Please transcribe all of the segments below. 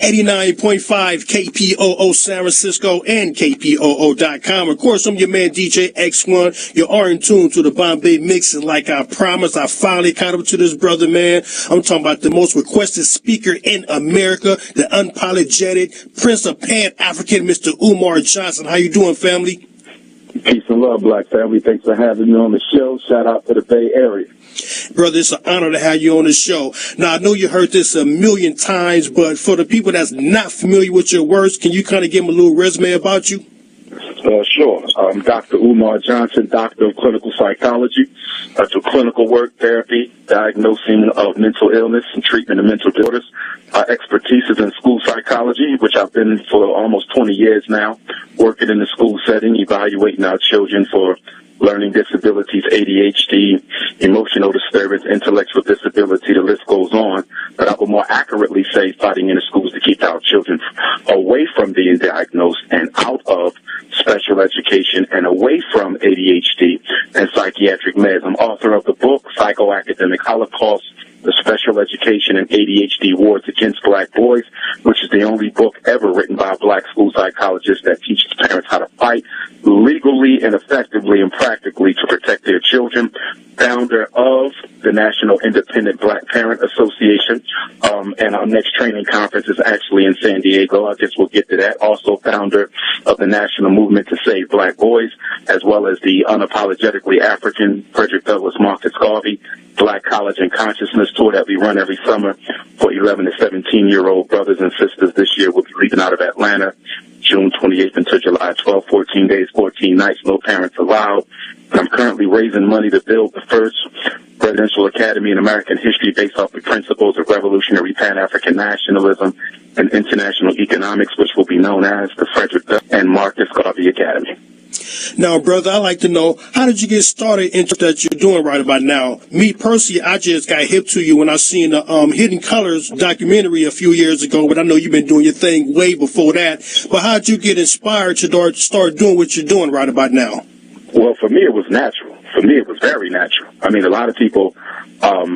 89.5 KPOO San Francisco and KPOO.com. Of course, I'm your man DJ X1. You are in tune to the Bombay Mix, and like I promised, I finally caught up to this brother, man. I'm talking about the most requested speaker in America, the unapologetic Prince of Pan-African, Mr. Umar Johnson. How you doing, family? Peace and love, Black family. Thanks for having me on the show. Shout out to the Bay Area. Brother, it's an honor to have you on the show. Now, I know you heard this a million times, but for the people that's not familiar with your works, can you kind of give them a little resume about you? Sure. I'm Dr. Umar Johnson, Doctor of Clinical Psychology. I do clinical work, therapy, diagnosing of mental illness and treatment of mental disorders. Expertise is in school psychology, which I've been for almost 20 years now, working in the school setting, evaluating our children for learning disabilities, ADHD, emotional disturbance, intellectual disability, the list goes on. But I would more accurately say fighting in the schools to keep our children away from being diagnosed and out of special education and away from ADHD and psychiatric meds. I'm author of the book, Psychoacademic Holocaust, the Special Education and ADHD Wars Against Black Boys, which is the only book ever written by a black school psychologist that teaches parents how to fight legally and effectively and practically to protect their children. Founder of the National Independent Black Parent Association, and our next training conference is actually in San Diego. I guess we'll get to that. Also founder of the National Movement to Save Black Boys, as well as the Unapologetically African Frederick Douglass Marcus Garvey Black College and Consciousness Tour that we run every summer for 11 to 17-year-old brothers and sisters. This year we'll be leaving out of Atlanta June 28th until July 12th, 14 days, 14 nights, no parents allowed. And I'm currently raising money to build the first presidential academy in American history based off the principles of revolutionary Pan-African nationalism and international economics, which will be known as the Frederick Douglass and Marcus Garvey Academy. Now, brother, I'd like to know, how did you get started into that you're doing right about now? Me, personally, I just got hip to you when I seen the Hidden Colors documentary a few years ago, but I know you've been doing your thing way before that. But how did you get inspired to start doing what you're doing right about now? Well, for me, it was natural. For me, it was very natural. I mean, a lot of people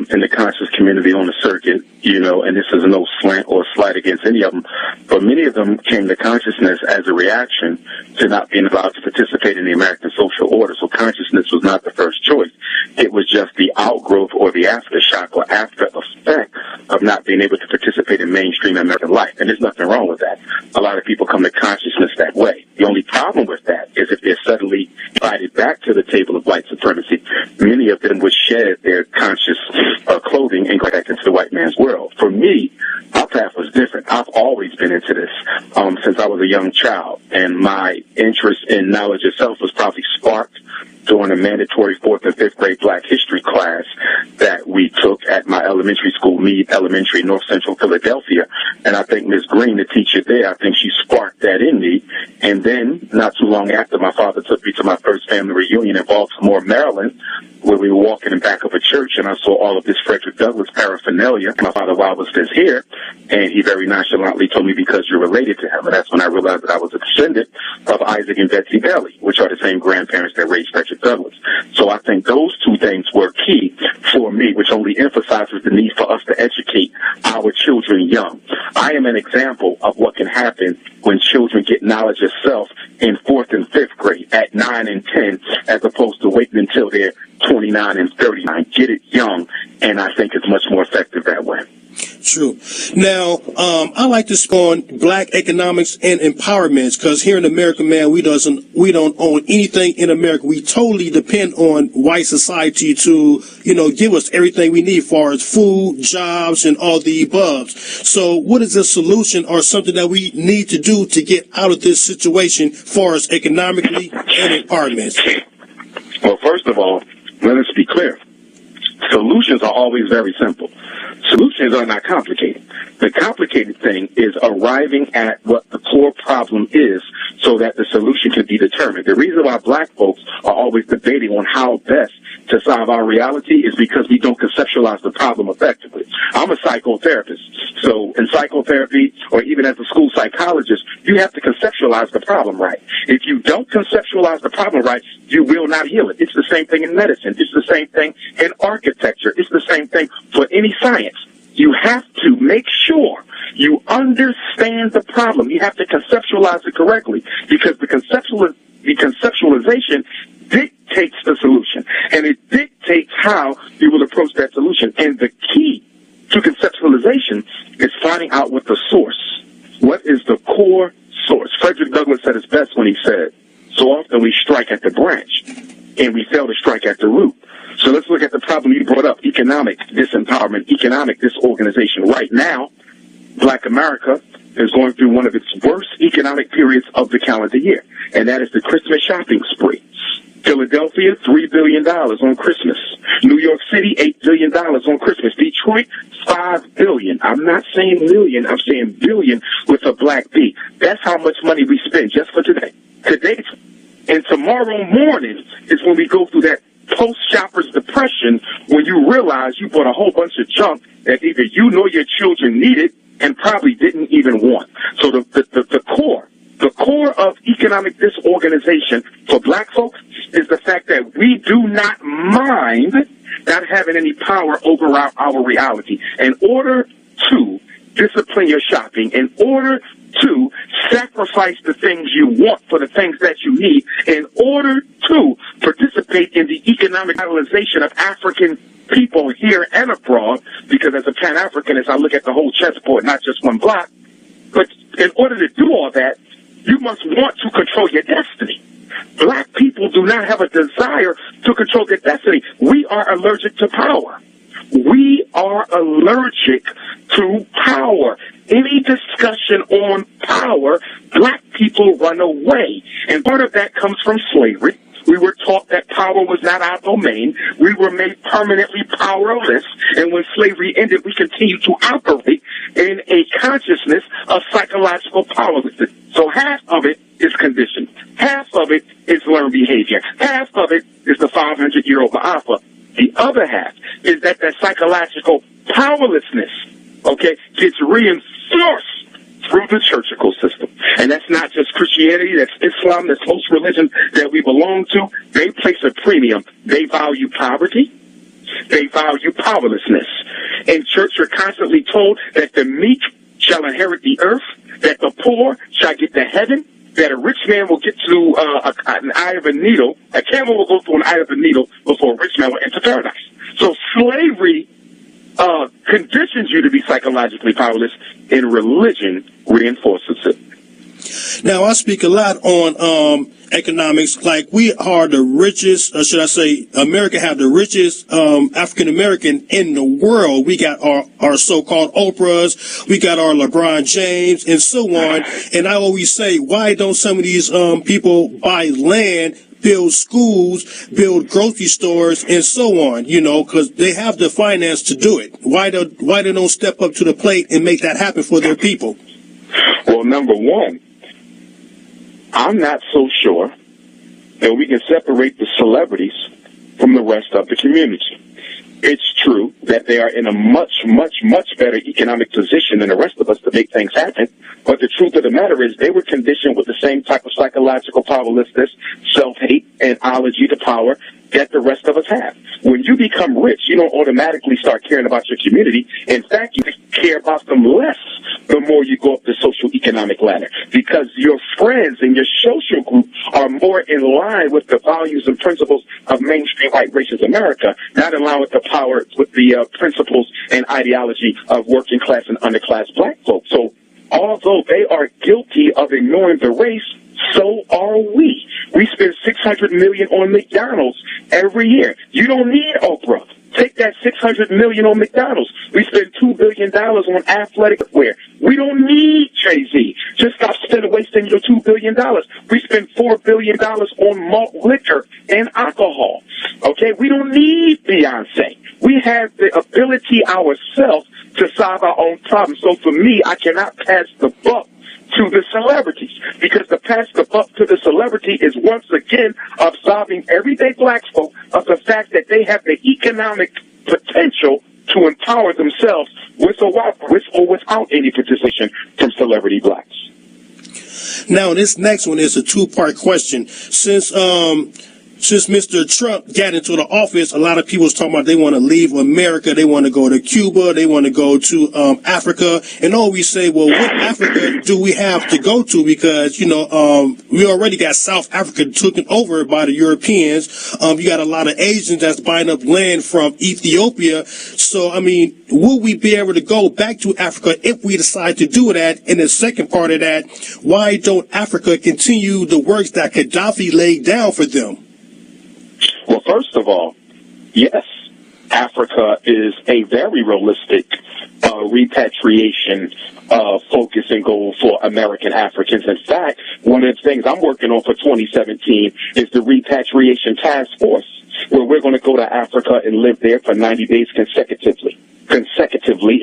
in the conscious community on the circuit, you know, and this is no slant or slight against any of them, but many of them came to consciousness as a reaction to not being allowed to participate in the American social order. So consciousness was not the first choice. It was just the outgrowth or the aftershock or after effect of not being able to participate in mainstream American life. And there's nothing wrong with that. A lot of people come to consciousness that way. The only problem with that is if they're suddenly invited back to the table of white supremacy, many of them would shed their conscious clothing and go back into the white man's world. For me, my path was different. I've always been into this since I was a young child, and my interest in knowledge itself was probably sparked during a mandatory 4th and 5th grade Black history class that we took at my elementary school, Meade Elementary, North Central Philadelphia. And I think Ms. Green, the teacher there, I think she sparked that in me. And then, not too long after, my father took me to my first family reunion in Baltimore, Maryland, where we were walking in back of a church, and I saw all of this Frederick Douglass paraphernalia. My father, why was this here? And he very nonchalantly told me, because you're related to him. And that's when I realized that I was a descendant of Isaac and Betsy Bailey, which are the same grandparents that raised Frederick Douglass. So I think those two things were key for me, which only emphasizes the need for us to educate our children young. I am an example of what can happen when children get knowledge of self in 4th and 5th grade at 9 and 10, as opposed to waiting until they're 29 and 39. Get it young, and I think it's much more effective that way. True. Now, I like to spawn black economics and empowerment, because here in America, man, we don't own anything in America. We totally depend on white society to, give us everything we need, as far as food, jobs, and all the above. So what is the solution or something that we need to do to get out of this situation, as far as economically and empowerment? Well, first of all, let us be clear. Solutions are always very simple. Solutions are not complicated. The complicated thing is arriving at what the core problem is so that the solution can be determined. The reason why black folks are always debating on how best to solve our reality is because we don't conceptualize the problem effectively. I'm a psychotherapist. So in psychotherapy, or even as a school psychologist, you have to conceptualize the problem right. If you don't conceptualize the problem right, you will not heal it. It's the same thing in medicine. It's the same thing in architecture. It's the same thing for any science. You have to make sure You understand the problem. You have to conceptualize it correctly, because the conceptualization dictates the solution, and it dictates how you will approach that solution. And the key to conceptualization is finding out what the source, what is the core source. Frederick Douglass said it best when he said, so often we strike at the branch and we fail to strike at the root. So let's look at the problem you brought up, economic disempowerment, economic disorganization. Right now, Black America is going through one of its worst economic periods of the calendar year, and that is the Christmas shopping spree. Philadelphia, $3 billion on Christmas. New York City, $8 billion on Christmas. Detroit, $5 billion. I'm not saying million, I'm saying billion with a black B. That's how much money we spend just for today. Today and tomorrow morning is when we go through that post-shopper's depression, when you realize you bought a whole bunch of junk that either you nor your children needed and probably didn't even want. So the core of economic disorganization for black folks is the fact that we do not mind not having any power over our reality. In order to discipline your shopping, in order to sacrifice the things you want for the things that you need, in order to participate in the economic realization of African people here and abroad, because as a Pan-Africanist, I look at the whole chessboard, not just one block. But in order to do all that, you must want to control your destiny. Black people do not have a desire to control their destiny. We are allergic to power. We are allergic to power. Any discussion on power, black people run away. And part of that comes from slavery. We were taught that power was not our domain. We were made permanently powerless. And when slavery ended, we continued to operate in a consciousness of psychological powerlessness. So half of it is conditioned. Half of it is learned behavior. Half of it is the 500-year-old Ma'afa. The other half is that psychological powerlessness, gets reinforced through the churchical system. And that's not just Christianity, that's Islam, that's most religions that we belong to. They place a premium. They value poverty. They value powerlessness. In church, you're constantly told that the meek shall inherit the earth, that the poor shall get to heaven, that a rich man will get to an eye of a needle, a camel will go through an eye of a needle before a rich man will enter paradise. So slavery conditions you to be psychologically powerless, and religion reinforces it. Now, I speak a lot on economics. Like, we are the richest, or should I say, America have the richest African American in the world. We got our so-called Oprahs, we got our LeBron James, and so on. And I always say, why don't some of these people buy land, build schools, build grocery stores, and so on, because they have the finance to do it. Why they don't step up to the plate and make that happen for their people? Well, number one, I'm not so sure that we can separate the celebrities from the rest of the community. It's true that they are in a much, much, much better economic position than the rest of us to make things happen. But the truth of the matter is they were conditioned with the same type of psychological powerlessness, self-hate, and allergy to power that the rest of us have. When you become rich, you don't automatically start caring about your community. In fact, you care about them less the more you go up the social economic ladder, because your friends and your social group are more in line with the values and principles of mainstream white racist America, not in line with the power, with the principles and ideology of working class and underclass black folks. So although they are guilty of ignoring the race, so are we. We spend $600 million on McDonald's every year. You don't need Oprah. Take that $600 million on McDonald's. We spend $2 billion on athletic wear. We don't need Jay-Z. Just stop wasting your $2 billion. We spend $4 billion on malt liquor and alcohol. We don't need Beyonce. We have the ability ourselves to solve our own problems. So for me, I cannot pass the buck to the celebrities, because to pass the buck to the celebrity is once again absolving everyday black folk of the fact that they have the economic potential to empower themselves with or without any participation from celebrity blacks. Now, this next one is a two-part question. Since since Mr. Trump got into the office, a lot of people was talking about they want to leave America, they want to go to Cuba, they want to go to Africa, and all we say, well, what Africa do we have to go to? Because we already got South Africa taken over by the Europeans. You got a lot of Asians that's buying up land from Ethiopia. So I mean, will we be able to go back to Africa if we decide to do that? And the second part of that, why don't Africa continue the works that Gaddafi laid down for them? Well, first of all, yes, Africa is a very realistic repatriation focus and goal for American Africans. In fact, one of the things I'm working on for 2017 is the Repatriation Task Force, where we're going to go to Africa and live there for 90 days consecutively,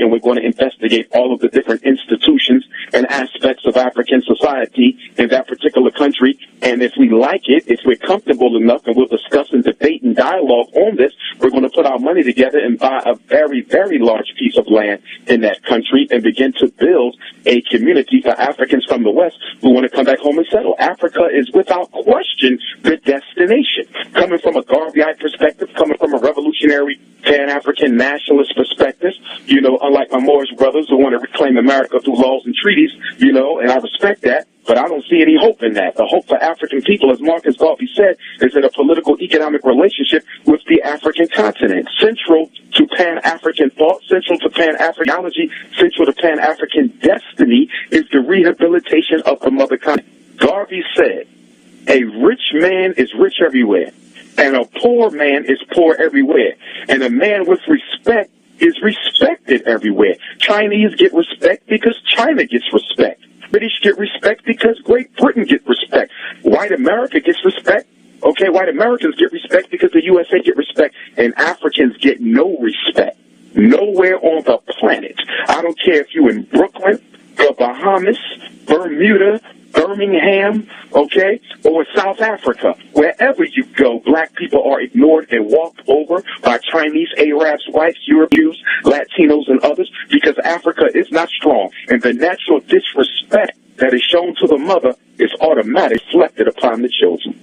and we're going to investigate all of the different institutions and aspects of African society in that particular country. And if we like it, if we're comfortable enough, and we'll discuss and debate and dialogue on this, we're going to put our money together and buy a very, very large piece of land in that country and begin to build a community for Africans from the West who want to come back home and settle. Africa is without question the destination. Coming from a Garveyite perspective, coming from a revolutionary Pan-African nationalist perspective, unlike my Moorish brothers who want to reclaim America through laws and treaties, and I respect that, but I don't see any hope in that. The hope for African people, as Marcus Garvey said, is in a political economic relationship with the African continent. Central to Pan-African thought, central to Pan-African ideology, central to Pan-African destiny is the rehabilitation of the mother continent. Garvey said, a rich man is rich everywhere, and a poor man is poor everywhere, and a man with respect is respected everywhere. Chinese get respect because China gets respect. British get respect because Great Britain get respect. White America gets respect. Okay, white Americans get respect because the USA get respect, and Africans get no respect. Nowhere on the planet. I don't care if you're in Brooklyn, the Bahamas, Bermuda, Birmingham, okay, or South Africa. Wherever you go, black people are ignored and walked over by Chinese, Arabs, whites, Europeans, Latinos, and others because Africa is not strong. And the natural disrespect that is shown to the mother is automatically reflected upon the children.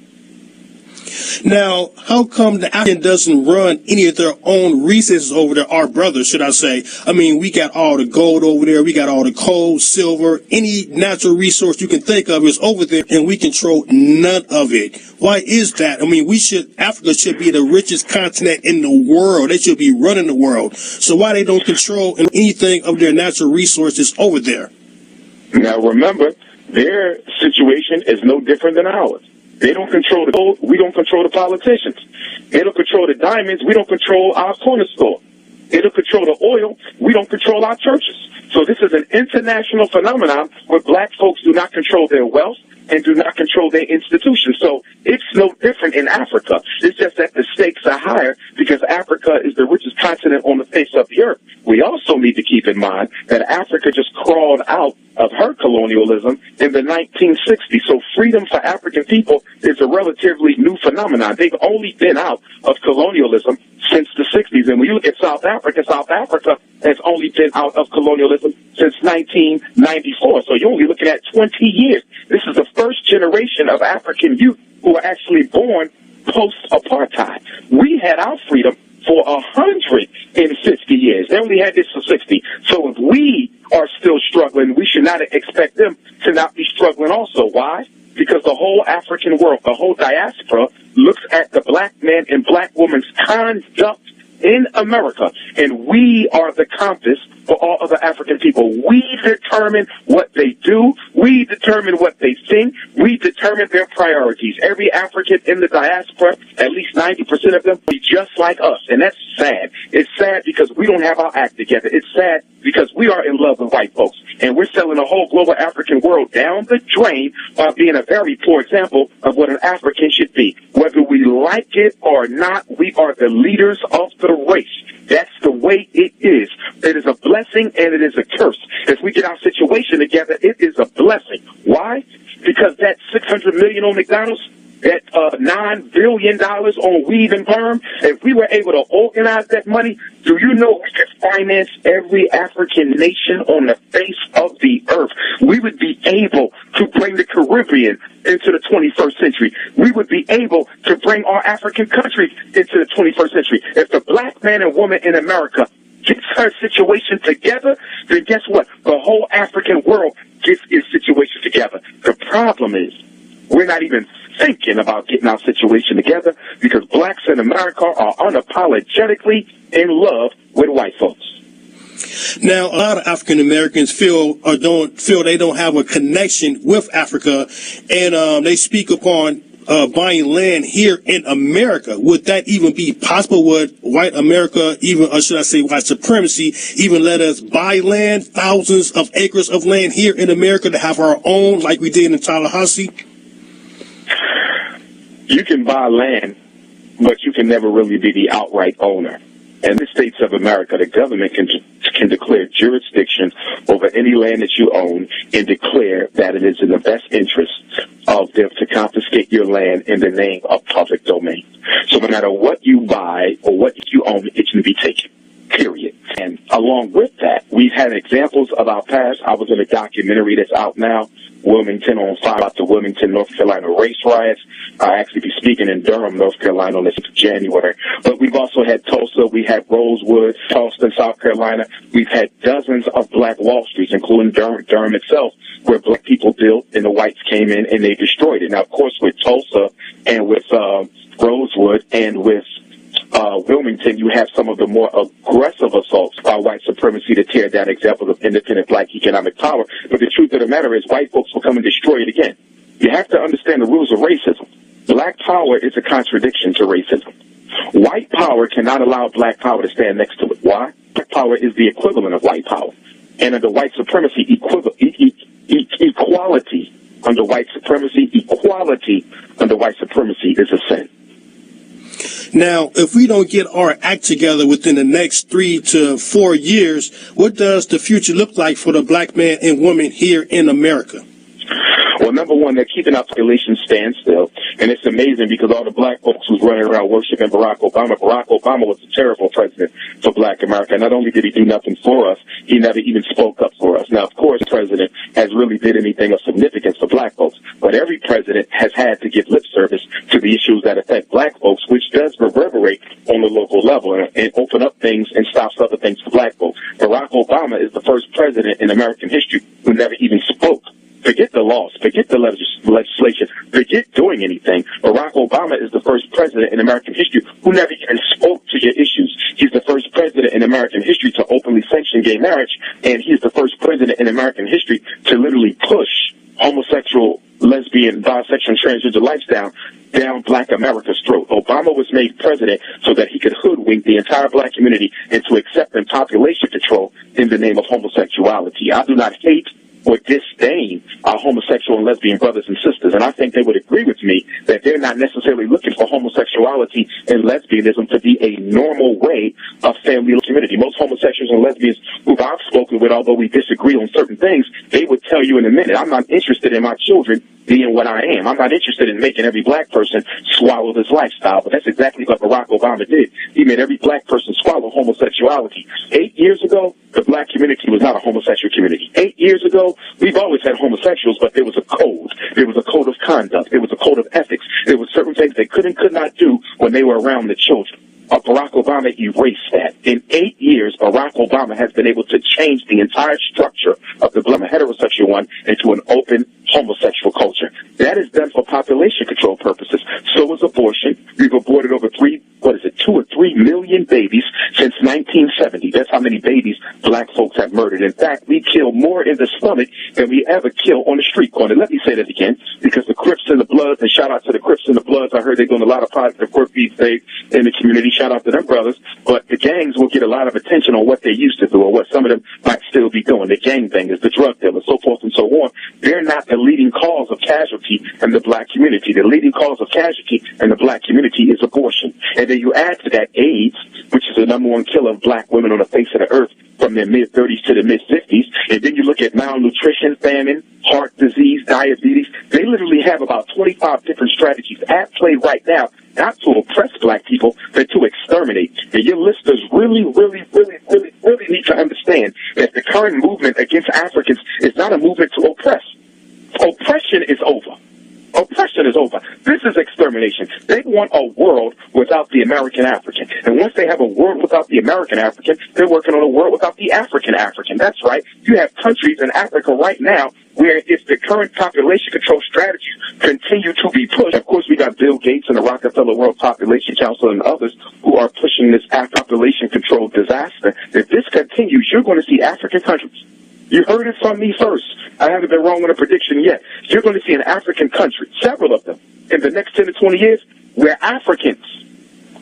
Now, how come the African doesn't run any of their own resources over there, our brothers, should I say? I mean, we got all the gold over there, we got all the coal, silver, any natural resource you can think of is over there, and we control none of it. Why is that? I mean, Africa should be the richest continent in the world. They should be running the world. So why they don't control anything of their natural resources over there? Now, remember, their situation is no different than ours. They don't control the gold. We don't control the politicians. They don't control the diamonds. We don't control our corner store. They don't control the oil. We don't control our churches. So this is an international phenomenon where black folks do not control their wealth and do not control their institutions. So it's no different in Africa. It's just that the stakes are higher because Africa is the richest continent on the face of the earth. We also need to keep in mind that Africa just crawled out of her colonialism in the 1960s. So freedom for African people is a relatively new phenomenon. They've only been out of colonialism since the 60s. And when you look at South Africa has only been out of colonialism since 1994. So you're only looking at 20 years. This is the first generation of African youth who are actually born post-apartheid. We had our freedom for 150 years. They only had this for 60. So if we are still struggling, we should not expect them to not be struggling also. Why? Because the whole African world, the whole diaspora, looks at the black man and black woman's conduct in America, and we are the compass for all other African people. We determine what they do. We determine what they think. We determine their priorities. Every African in the diaspora, at least 90% of them, be just like us, and that's sad. It's sad because we don't have our act together. It's sad because we are in love with white folks, and we're selling the whole global African world down the drain by being a very poor example of what an African should be. Whether we like it or not, we are the leaders of the race. That's the way it is. It is a blessing and it is a curse. As we get our situation together, it is a blessing. Why? Because that 600 million on McDonald's, that $9 billion on weave and perm, if we were able to organize that money, do you know we could finance every African nation on the face of the earth? We would be able to bring the Caribbean into the 21st century. We would be able to bring our African countries into the 21st century. If the black man and woman in America gets her situation together, then guess what? The whole African world gets its situation together. The problem is we're not even thinking about getting our situation together because blacks in America are unapologetically in love with white folks. Now, a lot of African Americans feel they don't have a connection with Africa, and they speak upon buying land here in America. Would that even be possible? Would white America, even, or should I say white supremacy, even let us buy land, thousands of acres of land here in America to have our own, like we did in Tallahassee? You can buy land, but you can never really be the outright owner. In the states of America, the government can declare jurisdiction over any land that you own and declare that it is in the best interest of them to confiscate your land in the name of public domain. So no matter what you buy or what you own, it can be taken, period. And along with that, we've had examples of our past. I was in a documentary that's out now, Wilmington on Fire, about the Wilmington, North Carolina race riots. I actually be speaking in Durham, North Carolina on the 6th of January. But we've also had Tulsa, we had Rosewood, Charleston, South Carolina. We've had dozens of black Wall Streets, including Durham itself, where black people built and the whites came in and they destroyed it. Now, of course, with Tulsa and with Rosewood and with Wilmington, you have some of the more aggressive assaults by white supremacy to tear down examples of independent black economic power. But the truth of the matter is white folks will come and destroy it again. You have to understand the rules of racism. Black power is a contradiction to racism. White power cannot allow black power to stand next to it. Why? Black power is the equivalent of white power. And under white supremacy, equality under white supremacy, equality under white supremacy is a sin. Now, if we don't get our act together within the next 3 to 4 years, what does the future look like for the black man and woman here in America? Well, number one, they're keeping our population standstill. And it's amazing because all the black folks who's running around worshiping Barack Obama was a terrible president for black America. Not only did he do nothing for us, he never even spoke up for us. Now, of course, the president has really did anything of significance for black folks. But every president has had to give lip service to the issues that affect black folks, which does reverberate on the local level and open up things and stops other things for black folks. Barack Obama is the first president in American history who never even spoke. Forget the laws, forget the legislation, forget doing anything. Barack Obama is the first president in American history who never even spoke to your issues. He's the first president in American history to openly sanction gay marriage, and he's the first president in American history to literally push homosexual, lesbian, bisexual, and transgender lifestyle down black America's throat. Obama was made president so that he could hoodwink the entire black community into accepting population control in the name of homosexuality. I do not hate or disdain our homosexual and lesbian brothers and sisters. And I think they would agree with me that they're not necessarily looking for homosexuality and lesbianism to be a normal way of family community. Most homosexuals and lesbians who I've spoken with, although we disagree on certain things, they would tell you in a minute, I'm not interested in my children being what I am. I'm not interested in making every black person swallow this lifestyle. But that's exactly what Barack Obama did. He made every black person swallow homosexuality. 8 years ago, the black community was not a homosexual community. 8 years ago, we've always had homosexuals, but there was a code. There was a code of conduct. There was a code of ethics. There were certain things they could and could not do when they were around the children. Barack Obama erased that. In 8 years, Barack Obama has been able to change the entire structure of the black heterosexual one into an open homosexual culture. That is done for population control purposes. So is abortion. We've aborted over 2 or 3 million babies since 1970. That's how many babies black folks have murdered. In fact, we kill more in the stomach than we ever kill on the street corner. Let me say that again, because the Crips and the Bloods, and shout out to the Crips and the Bloods. I heard they're doing a lot of positive work these days in the community. Shout out to them brothers. But the gangs will get a lot of attention on what they used to do or what some of them might still be doing. The gangbangers, the drug dealers, so forth and so on. They're not the leading cause of casualty in the black community. The leading cause of casualty in the black community is abortion. And then you add to that AIDS, which is the number one killer of black women on the face of the earth. from their mid-30s to the mid-50s. And then you look at malnutrition, famine, heart disease, diabetes. They literally have about 25 different strategies at play right now, not to oppress black people, but to exterminate. And your listeners really need to understand that the current movement against Africans is not a movement to oppress. Oppression is over. Oppression is over. This is extermination. They want a world without the American African. And once they have a world without the American African, they're working on a world without the African African. That's right. You have countries in Africa right now where if the current population control strategies continue to be pushed, of course we got Bill Gates and the Rockefeller World Population Council and others who are pushing this population control disaster. If this continues, you're going to see African countries. You heard it from me first. I haven't been wrong on a prediction yet. You're going to see an African country, several of them, in the next 10 to 20 years, where Africans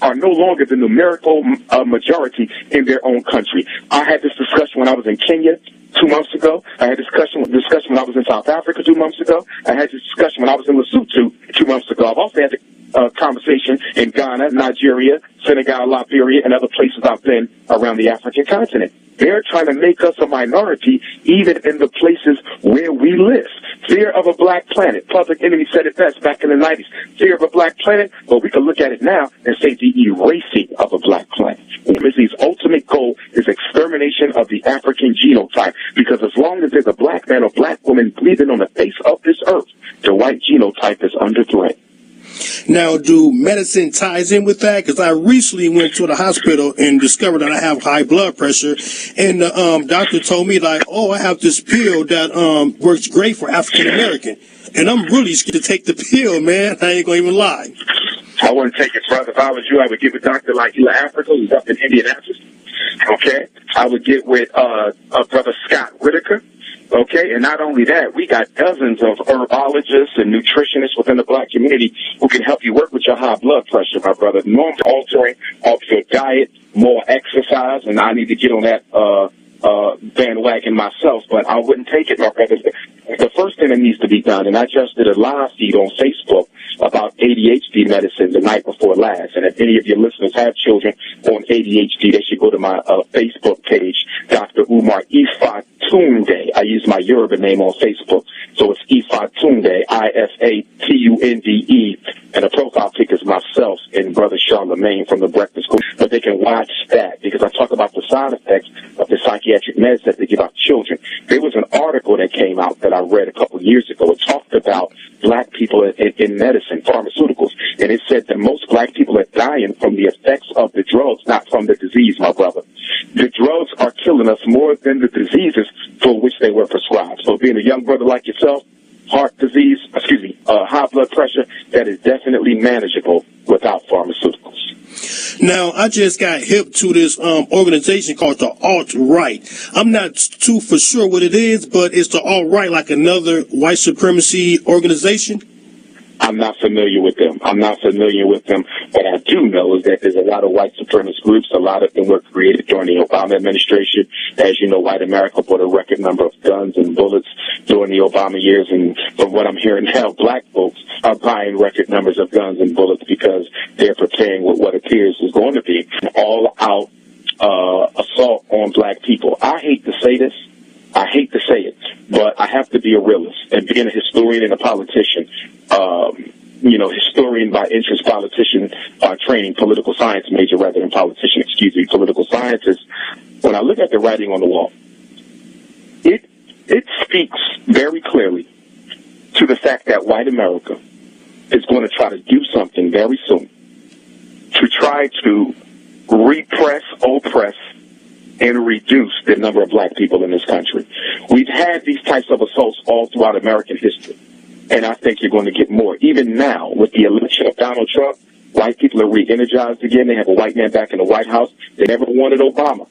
are no longer the numerical majority in their own country. I had this discussion when I was in Kenya 2 months ago. I had discussion when I was in South Africa 2 months ago. I had this discussion when I was in Lesotho 2 months ago. I've also had a conversation in Ghana, Nigeria, Senegal, Liberia, and other places I've been around the African continent. They're trying to make us a minority even in the places where we live. Fear of a black planet. Public Enemy said it best back in the 90s. Fear of a black planet, but we can look at it now and say the erasing of a black planet. Supremacy's ultimate goal is extermination of the African genotype, because as long as there's a black man or black woman breathing on the face of this earth, the white genotype is under threat. Now, do medicine ties in with that? Because I recently went to the hospital and discovered that I have high blood pressure, and the doctor told me, like, oh, I have this pill that works great for African American, and I'm really scared to take the pill, man. I ain't gonna even lie. I wouldn't take it, brother. If I was you, I would get with Dr. Lakila Africa, who's up in Indianapolis. Okay, I would get with brother Scott Whitaker. Okay, and not only that, we got dozens of herbologists and nutritionists within the black community who can help you work with your high blood pressure, my brother. Norm altering of your diet, more exercise, and I need to get on that bandwagon myself, but I wouldn't take it, my brother. The first thing that needs to be done, and I just did a live feed on Facebook about ADHD medicine the night before last, and if any of your listeners have children on ADHD, they should go to my Facebook page, Dr. Umar Ifatunde. I use my Yoruba name on Facebook, so it's Ifatunde, Ifatunde, and the profile pic is myself and Brother Charlemagne from the Breakfast Club. But they can watch that because I talk about the side effects of the psychiatric meds that they give out to children. There was an article that came out that I read a couple of years ago. It talked about black people in medicine, pharmaceuticals, and it said that most black people are dying from the effects of the drugs, not from the disease, my brother. The drugs are killing us more than the diseases for which they were prescribed. So being a young brother like yourself, high blood pressure, that is definitely manageable without pharmaceuticals. Now, I just got hip to this organization called the Alt-Right. I'm not too for sure what it is, but it's the Alt-Right, like another white supremacy organization? I'm not familiar with them. What I do know is that there's a lot of white supremacist groups. A lot of them were created during the Obama administration. As you know, white America bought a record number of guns and bullets during the Obama years. And from what I'm hearing now, black folks are buying record numbers of guns and bullets because they're preparing with what appears is going to be an all-out assault on black people. I hate to say this. I hate to say it, but I have to be a realist. And being a historian and a politician, historian by interest, politician by training, political science major rather than politician, political scientist, when I look at the writing on the wall, it speaks very clearly to the fact that white America is going to try to do something very soon to try to repress, oppress, and reduce the number of black people in this country. We've had these types of assaults all throughout American history, and I think you're going to get more. Even now, with the election of Donald Trump, white people are re-energized again. They have a white man back in the White House. They never wanted Obama.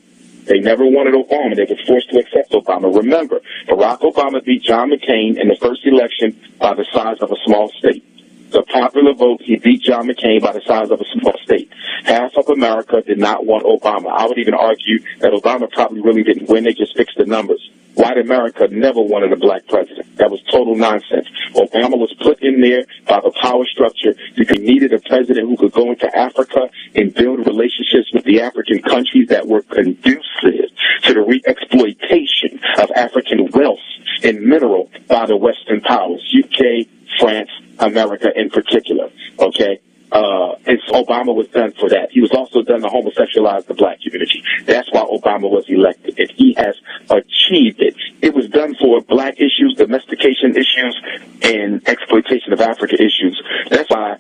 They were forced to accept Obama. Remember, Barack Obama beat John McCain in the first election by the size of a small state. The popular vote, he beat John McCain by the size of a small state. Half of America did not want Obama. I would even argue that Obama probably really didn't win. They just fixed the numbers. White America never wanted a black president. That was total nonsense. Obama was put in there by the power structure because he needed a president who could go into Africa and build relationships with the African countries that were conducive to the re-exploitation of African wealth and mineral by the Western powers, UK, France, America in particular, okay? And so Obama was done for that. He was also done to homosexualize the black community. That's why Obama was elected, and he has achieved it. It was done for black issues, domestication issues, and exploitation of Africa issues. That's why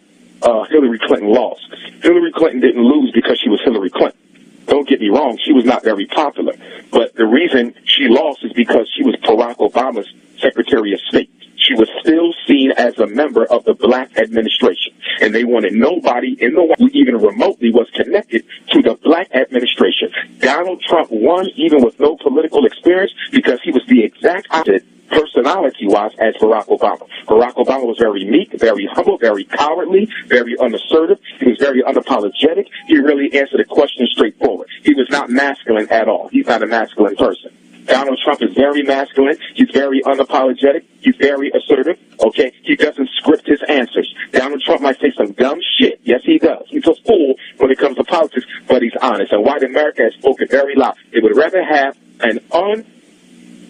Hillary Clinton lost. Hillary Clinton didn't lose because she was Hillary Clinton. Don't get me wrong, she was not very popular. But the reason she lost is because she was Barack Obama's Secretary of State. She was still seen as a member of the black administration, and they wanted nobody in the White House who even remotely was connected to the black administration. Donald Trump won even with no political experience because he was the exact opposite personality-wise as Barack Obama. Barack Obama was very meek, very humble, very cowardly, very unassertive. He was very unapologetic. He really answered the question straightforward. He was not masculine at all. He's not a masculine person. Donald Trump is very masculine. He's very unapologetic. He's very assertive. Okay? He doesn't script his answers. Donald Trump might say some dumb shit. Yes, he does. He's a fool when it comes to politics, but he's honest. And white America has spoken very loud. They would rather have an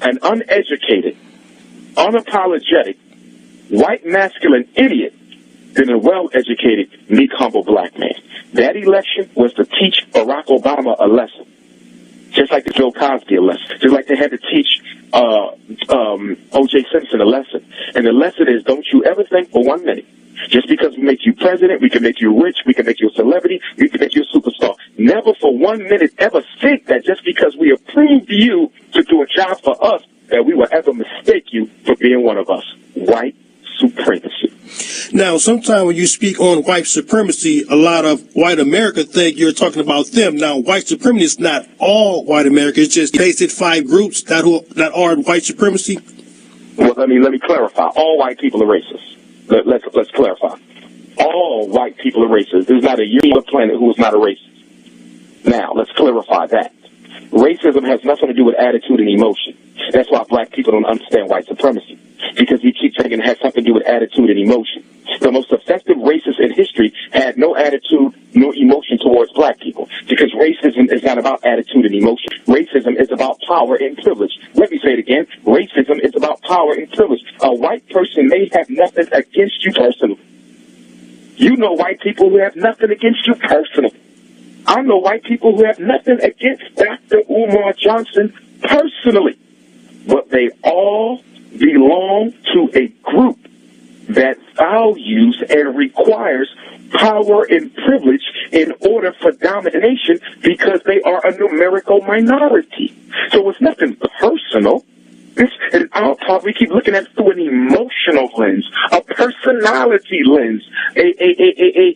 uneducated, unapologetic, white masculine idiot than a well-educated, meek, humble black man. That election was to teach Barack Obama a lesson. Just like the Bill Cosby a lesson. Just like they had to teach O.J. Simpson a lesson. And the lesson is, don't you ever think for 1 minute, just because we make you president, we can make you rich, we can make you a celebrity, we can make you a superstar. Never for 1 minute ever think that just because we approved you to do a job for us, that we will ever mistake you for being one of us. White supremacy. Now, sometimes when you speak on white supremacy, a lot of white America think you're talking about them. Now, white supremacy is not all white America. It's just basic 5 groups that are white supremacy. Well, let me clarify. All white people are racist. Let's clarify. All white people are racist. There's not a human on the planet who is not a racist. Now, let's clarify that. Racism has nothing to do with attitude and emotion. That's why black people don't understand white supremacy, because you keep saying it has something to do with attitude and emotion. The most effective racists in history had no attitude, no emotion towards black people, because racism is not about attitude and emotion. Racism is about power and privilege. Let me say it again. Racism is about power and privilege. A white person may have nothing against you personally. You know white people who have nothing against you personally. I know white people who have nothing against Dr. Umar Johnson personally, but they all belong to a group that values and requires power and privilege in order for domination because they are a numerical minority. So it's nothing personal. And our part, we keep looking at it through an emotional lens, a personality lens, a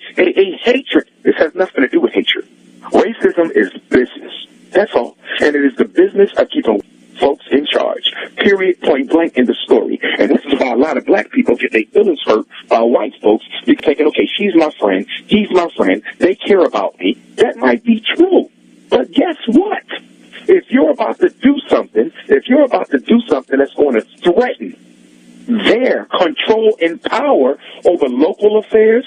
hatred. This has nothing to do with hatred. Racism is business. That's all. And it is the business of keeping folks in charge. Period, point blank in the story. And this is why a lot of black people get their feelings hurt by white folks because thinking, okay, she's my friend, he's my friend, they care about me. That might be true. But guess what? If you're about to do something that's going to threaten their control and power over local affairs,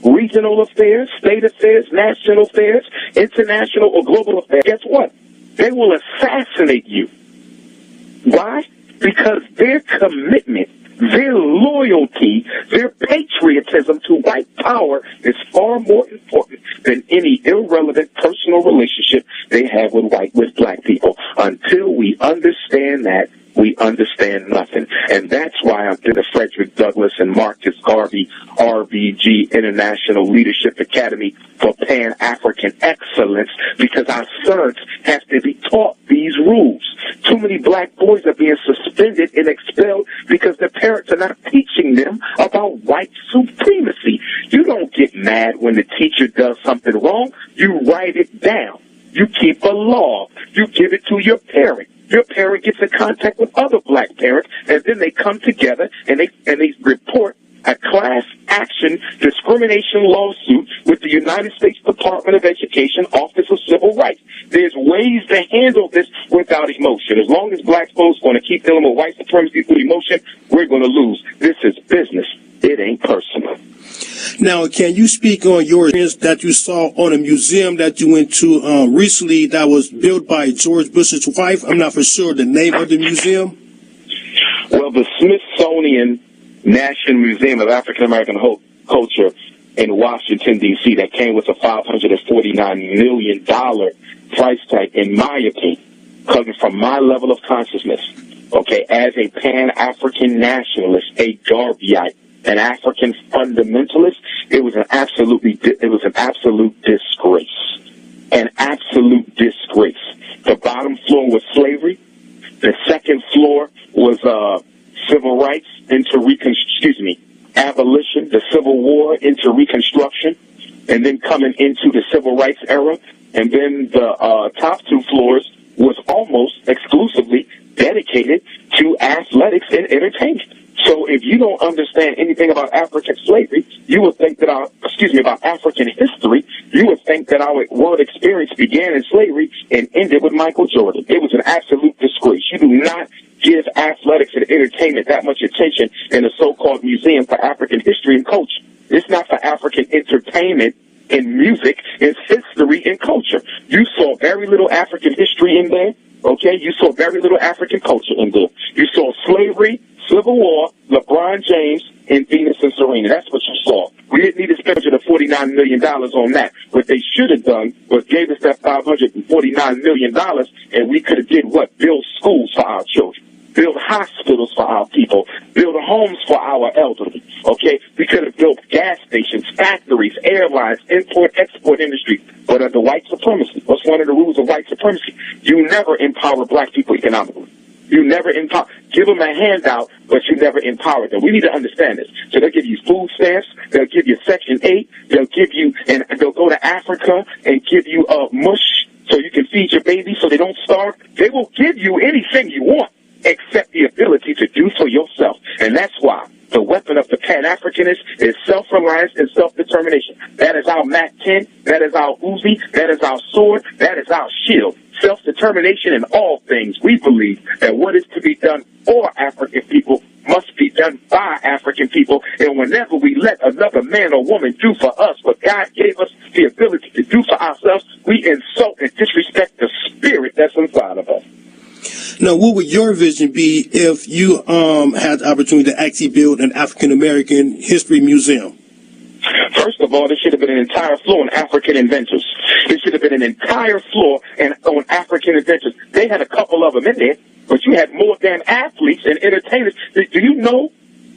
regional affairs, state affairs, national affairs, international or global affairs, guess what? They will assassinate you. Why? Because their commitment, their loyalty, their patriotism to white power is far more important than any irrelevant personal relationship they have with black people. Until we understand that, we understand nothing. And that's why I'm to the Frederick Douglass and Marcus Garvey RBG International Leadership Academy for Pan-African Excellence, because our sons have to be taught these rules. Too many black boys are being suspended and expelled because their parents are not teaching them about white supremacy. You don't get mad when the teacher does something wrong. You write it down. You keep a log. You give it to your parent. Your parent gets in contact with other black parents, and then they come together and they report a class action discrimination lawsuit with the United States Department of Education, Office of Civil Rights. There's ways to handle this without emotion. As long as black folks going to keep dealing with white supremacy through emotion, we're going to lose. This is business. It ain't personal. Now, can you speak on your experience that you saw on a museum that you went to recently that was built by George Bush's wife? I'm not for sure the name of the museum. Well, the Smithsonian National Museum of African American Culture in Washington, D.C., that came with a $549 million price tag, in my opinion, coming from my level of consciousness, okay, as a Pan-African nationalist, a Garveyite, an African fundamentalist, it was an absolute disgrace. An absolute disgrace. The bottom floor was slavery. The second floor was civil rights into abolition, the Civil War into Reconstruction, and then coming into the Civil Rights era. And then the top two floors was almost exclusively dedicated to athletics and entertainment. So if you don't understand anything about African slavery, you would think that about African history, you would think that our world experience began in slavery and ended with Michael Jordan. It was an absolute disgrace. You do not give athletics and entertainment that much attention in a so-called museum for African history and culture. It's not for African entertainment and music. It's history and culture. You saw very little African history in there. Okay, you saw very little African culture in there. You saw slavery, Civil War, LeBron James, and Venus and Serena. That's what you saw. We didn't need to spend $49 million on that. What they should have done was gave us that $549 million, and we could have did what? Build schools for our children, build hospitals for our people, build homes for our elderly. Okay, we could have built gas stations, factories, airlines, import-export industry. But under white supremacy, what's one of the rules of white supremacy? You never empower black people economically. You never empower. Give them a handout, but you never empower them. We need to understand this. So they'll give you food stamps. They'll give you Section 8. They'll give you, and they'll go to Africa and give you mush so you can feed your baby so they don't starve. They will give you anything you want except the ability to do so yourself. And that's why the weapon of the Pan-Africanist is self-reliance and self-determination. That is our MAC-10. That is our Uzi. That is our sword. That is our shield. Self-determination in all things. We believe that what is to be done for African people must be done by African people. And whenever we let another man or woman do for us what God gave us the ability to do for ourselves, we insult and disrespect the spirit that's inside of us. Now, what would your vision be if you had the opportunity to actually build an African-American history museum? First of all, there should have been an entire floor on African inventors. There should have been an entire floor on African inventors. They had a couple of them in there, but you had more damn athletes and entertainers. Do you know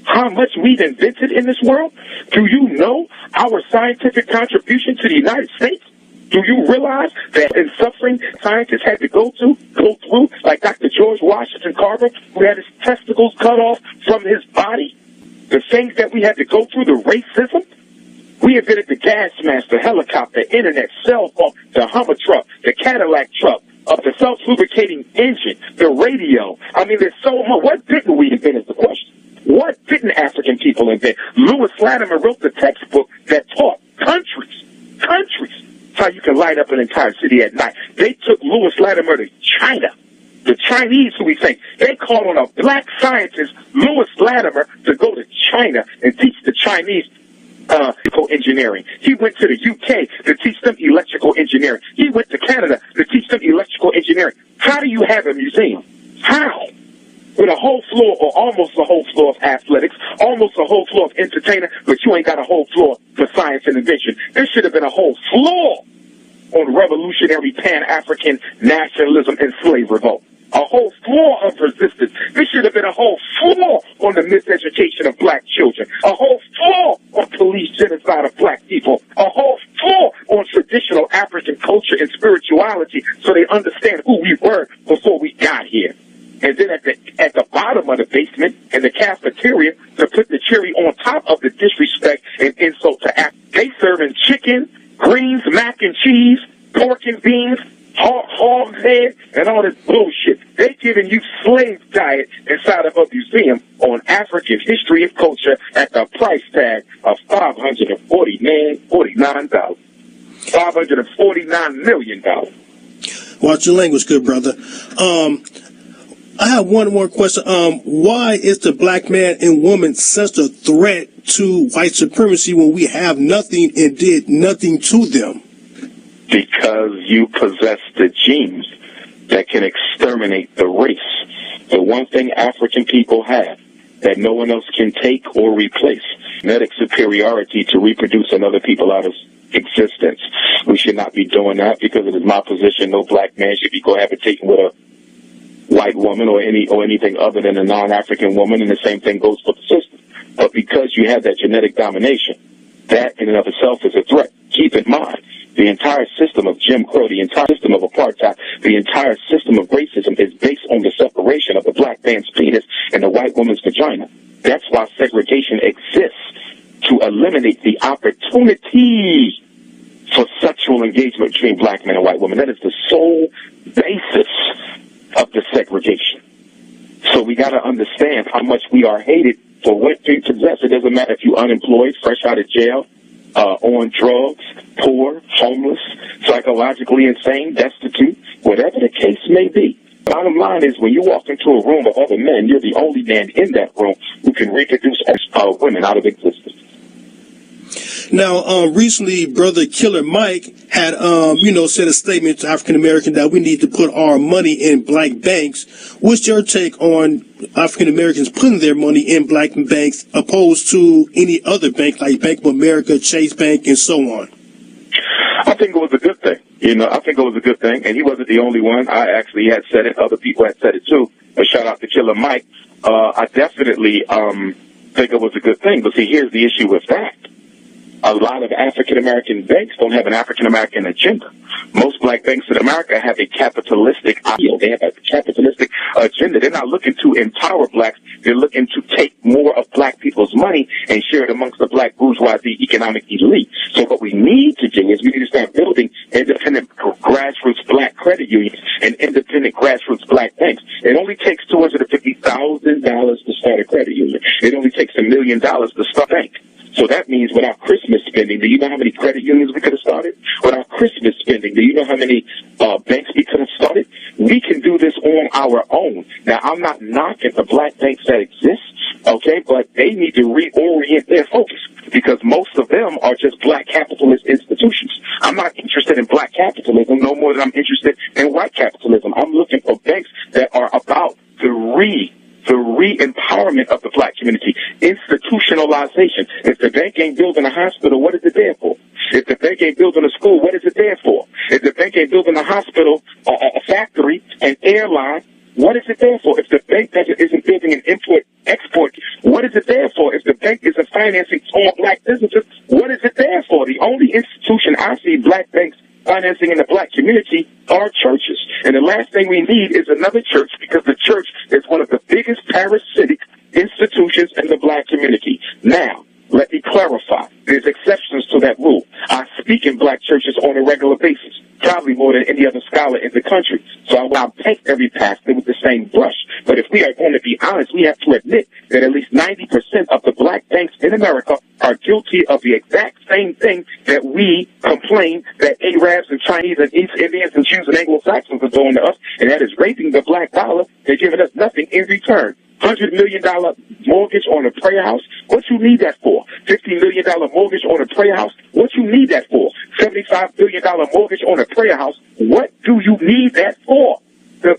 how much we've invented in this world? Do you know our scientific contribution to the United States? Do you realize that in suffering scientists had to go through, like Dr. George Washington Carver, who had his testicles cut off from his body? The things that we had to go through, the racism. We invented the gas mask, the helicopter, internet, cell phone, the Hummer truck, the Cadillac truck, the self-lubricating engine, the radio. I mean, there's so much. What didn't we invent is the question. What didn't African people invent? Lewis Latimer wrote the textbook that taught countries, how you can light up an entire city at night. They took Lewis Latimer to China. The Chinese, who we think, they called on a black scientist, Lewis Latimer, to go to China and teach the Chinese electrical engineering. He went to the UK to teach them electrical engineering. He went to Canada to teach them electrical engineering. How do you have a museum? How? With a whole floor or almost a whole floor of athletics, almost a whole floor of entertainment, but you ain't got a whole floor for science and invention. There should have been a whole floor on revolutionary Pan-African nationalism and slave revolt. A whole floor of resistance. There should have been a whole floor on the miseducation of black children. A whole floor on police genocide of black people. A whole floor on traditional African culture and spirituality so they understand who we were before we got here. And then at the bottom of the basement in the cafeteria, to put the cherry on top of the disrespect and insult to Africa, they serving chicken, greens, mac and cheese, pork and beans, hog's head, and all this bullshit. They're giving you slave diet inside of a museum on African history and culture at the price tag of $549 million. Watch your language, good brother. I have one more question. Why is the black man and woman such a threat to white supremacy when we have nothing and did nothing to them? Because you possess the genes that can exterminate the race. The one thing African people have that no one else can take or replace, genetic superiority to reproduce another people out of existence. We should not be doing that because it is my position no black man should be cohabitating with a white woman or anything other than a non-African woman, and the same thing goes for the system. But because you have that genetic domination, that in and of itself is a threat. Keep in mind, the entire system of Jim Crow, the entire system of apartheid, the entire system of racism is based on the separation of the black man's penis and the white woman's vagina. That's why segregation exists, to eliminate the opportunity for sexual engagement between black men and white women. That is the sole basis of the segregation. So we got to understand how much we are hated for what we possess. It doesn't matter if you're unemployed, fresh out of jail, on drugs, poor, homeless, psychologically insane, destitute, whatever the case may be. Bottom line is, when you walk into a room of other men, you're the only man in that room who can reproduce women out of existence. Now, recently, Brother Killer Mike had, said a statement to African American that we need to put our money in black banks. What's your take on African Americans putting their money in black banks opposed to any other bank like Bank of America, Chase Bank, and so on? I think it was a good thing. I think it was a good thing, and he wasn't the only one. I actually had said it. Other people had said it too. But shout out to Killer Mike. I definitely think it was a good thing. But see, here's the issue with that. A lot of African-American banks don't have an African-American agenda. Most black banks in America have a capitalistic ideal. They have a capitalistic agenda. They're not looking to empower blacks. They're looking to take more of black people's money and share it amongst the black bourgeoisie economic elite. So what we need to do is we need to start building independent grassroots black credit unions and independent grassroots black banks. It only takes $250,000 to start a credit union. It only takes $1 million to start a bank. So that means without Christmas spending, do you know how many credit unions we could have started? Without Christmas spending, do you know how many banks we could have started? We can do this on our own. Now, I'm not knocking the black banks that exist, okay, but they need to reorient their focus because most of them are just black capitalist institutions. I'm not interested in black capitalism no more than I'm interested in white capitalism. I'm looking for banks that are about the re-empowerment of the black community, institutionalization. If the bank ain't building a hospital, what is it there for? If the bank ain't building a school, what is it there for? If the bank ain't building a hospital, a factory, an airline, what is it there for? If the bank isn't building an import-export, what is it there for? If the bank isn't financing small black businesses, what is it there for? The only institution I see black banks financing in the black community are churches. And the last thing we need is another church because the church is one of the biggest parasitic institutions in the black community. Now, let me clarify. There's exceptions to that rule. I speak in black churches on a regular basis, probably more than any other scholar in the country. So I will paint every pastor with the same brush. But if we are going to be honest, we have to admit that at least 90% of the black banks in America are guilty of the exact same thing that we complain that Arabs and Chinese and East Indians and Jews and Anglo-Saxons are doing to us, and that is raping the black dollar. They're giving us nothing in return. $100 million mortgage on a prayer house? What you need that for? $50 million mortgage on a prayer house? What you need that for? $75 billion mortgage on a prayer house? What do you need that for? The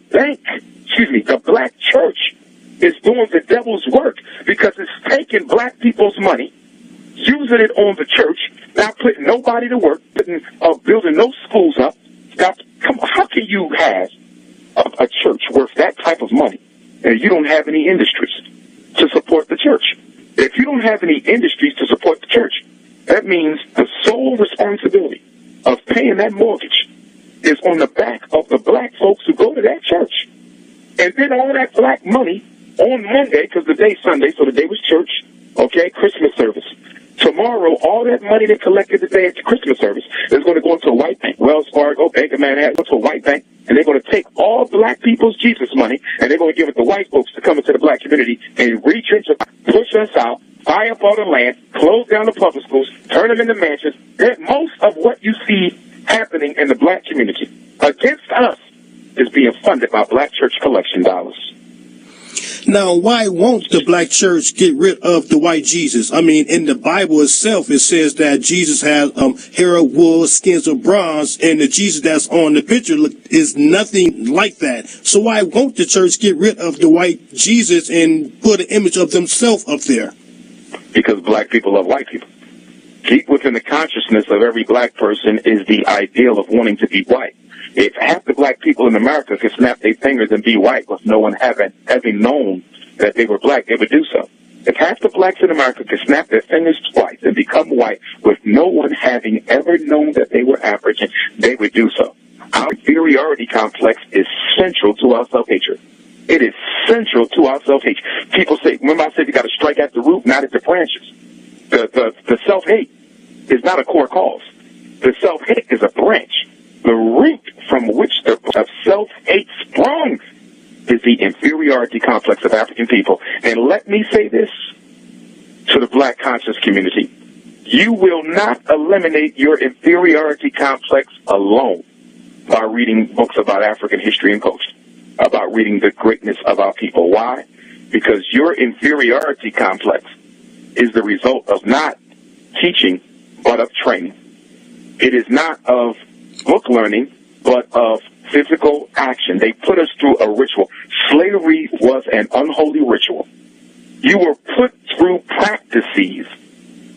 black church is doing the devil's work because it's taking black people's money, using it on the church, not putting nobody to work, building no schools up. How can you have a church worth that type of money and you don't have any industries to support the church? If you don't have any industries to support the church, that means the sole responsibility of paying that mortgage is on the back of the black folks who go to that church. And then all that black money on Monday, because the day's Sunday, so the day was church, okay, Christmas service. Tomorrow, all that money they collected today at the Christmas service is going to go into a white bank, Wells Fargo, Bank of Manhattan, go to a white bank, and they're going to take all black people's Jesus money, and they're going to give it to white folks to come into the black community and retrench us, push us out, buy up all the land, close down the public schools, turn them into mansions. That most of what you see happening in the black community against us is being funded by black church collection dollars. Now, why won't the black church get rid of the white Jesus? I mean, in the Bible itself, it says that Jesus has hair of wool, skins of bronze, and the Jesus that's on the picture is nothing like that. So why won't the church get rid of the white Jesus and put an image of themselves up there? Because black people love white people. Deep within the consciousness of every black person is the ideal of wanting to be white. If half the black people in America could snap their fingers and be white with no one having known that they were black, they would do so. If half the blacks in America could snap their fingers twice and become white with no one having ever known that they were African, they would do so. Our inferiority complex is central to our self-hatred. It is central to our self-hatred. People say, remember I said you got to strike at the root, not at the branches. The self-hate is not a core cause. The self-hate is a branch. The root from which the self-hate sprung is the inferiority complex of African people. And let me say this to the black conscious community. You will not eliminate your inferiority complex alone by reading books about African history and culture, about reading the greatness of our people. Why? Because your inferiority complex is the result of not teaching, but of training. It is not of book learning, but of physical action. They put us through a ritual. Slavery was an unholy ritual. You were put through practices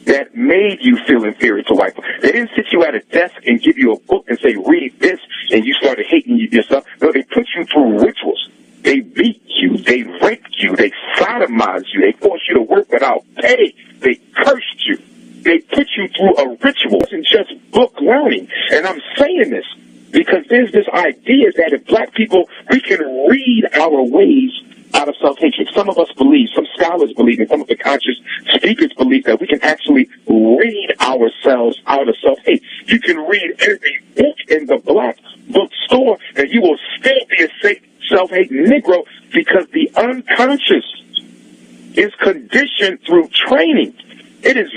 that made you feel inferior to white people. They didn't sit you at a desk and give you a book and say, read this, and you started hating yourself. No, they put you through rituals. They beat you. They raped you. They sodomized you. They forced you to work without pay. They cursed you. They put you through a ritual. It wasn't just book learning. And I'm saying this because there's this idea that if black people, we can read our ways out of self-hatred. Some of us believe, some scholars believe, and some of the conscious speakers believe that we can actually read ourselves out of self-hate. You can read every book in the black bookstore and you will still be a self-hate Negro because the unconscious is conditioned through training. It is